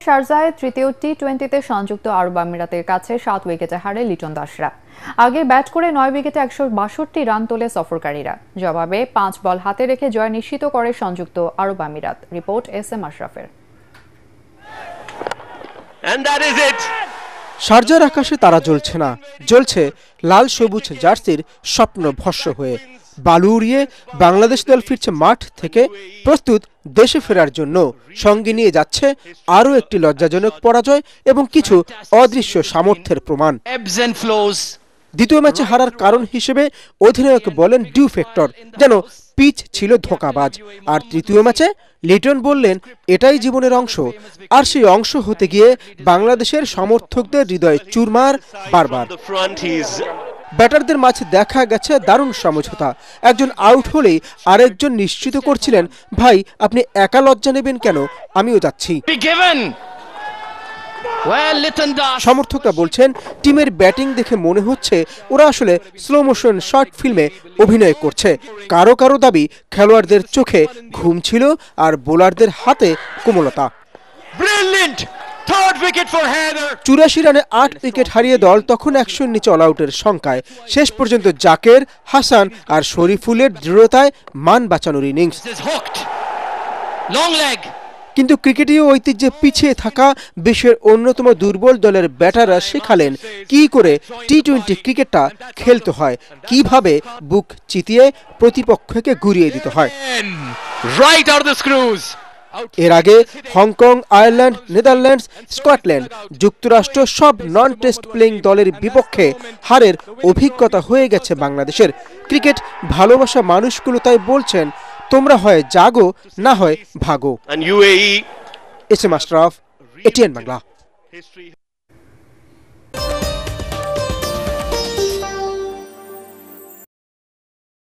শারজায় তৃতীয় টি-20তে সংযুক্ত আরব আমিরাতের কাছে 7 উইকেটে হারে লিটন দাসরা। আগে ব্যাট করে 9 উইকেটে 162 রান তোলে সফরকারীরা। জবাবে 5 বল হাতে রেখে জয় নিশ্চিত করে সংযুক্ত আরব আমিরাত। Report SM. আশরাফের। শারজার আকাশে তারা জ্বলছে না, জ্বলছে লাল সবুজ জার্সির স্বপ্ন ভস্ম হয়ে। বালু উড়িয়ে বাংলাদেশ দল ফিরছে মাঠ থেকে, প্রস্তুত দেশে ফেরার জন্য। সঙ্গে নিয়ে যাচ্ছে আরও একটি লজ্জাজনক পরাজয় এবং কিছু অদৃশ্য সামর্থ্যের প্রমাণ। দ্বিতীয় ম্যাচে হারার কারণ হিসেবে অধিনায়ক বলেন ডিউ ফ্যাক্টর, যেন পিচ ছিল ধোঁকাবাজ। আর তৃতীয় ম্যাচে লিটন বললেন এটাই জীবনের অংশ। আর সেই অংশ হতে গিয়ে বাংলাদেশের সমর্থকদের হৃদয় চুরমার বারবার। ব্যাটারদের মাঝে দেখা গেছে দারুণ সমঝোতা। একজন আউট হলেই আরেকজন নিশ্চিত করছিলেন, ভাই আপনি একা লজ্জা নেবেন কেন, আমিও যাচ্ছি। সমর্থকরা বলছেন টিমের ব্যাটিং দেখে মনে হচ্ছে ওরা আসলে স্লো মোশন শর্ট ফিল্মে অভিনয় করছে। কারো কারো দাবি খেলোয়াড়দের চোখে ঘুম ছিল আর বোলারদের হাতে কোমলতা। 84 রানে 8 উইকেট হারিয়ে দল তখন 100-র নিচে অল আউটের সংখ্যায়। শেষ পর্যন্ত জাকের, হাসান আর শরীফুলের দৃঢ়তায় মান বাঁচানোর ইনিংস। কিন্তু ক্রিকেটীয় ঐতিহ্যে পিছিয়ে থাকা বিশ্বের অন্যতম দুর্বল দলের ব্যাটাররা শেখালেন কি করে টি-20 ক্রিকেটটা খেলতে হয়, কিভাবে বুক চিতিয়ে প্রতিপক্ষকে ঘুরিয়ে দিতে হয়। এর আগে হংকং, আয়ারল্যান্ড, নেদারল্যান্ডস, স্কটল্যান্ড, যুক্তরাষ্ট্র সব নন টেস্ট প্লেইং দলের বিপক্ষে হারের অভিজ্ঞতা হয়ে গেছে বাংলাদেশের। ক্রিকেট ভালোবাসা মানুষগুলো তাই বলছেন তোমরা হয় জাগো না হয় ভাগো। এস.এম. আশরাফ, এটিএন বাংলা।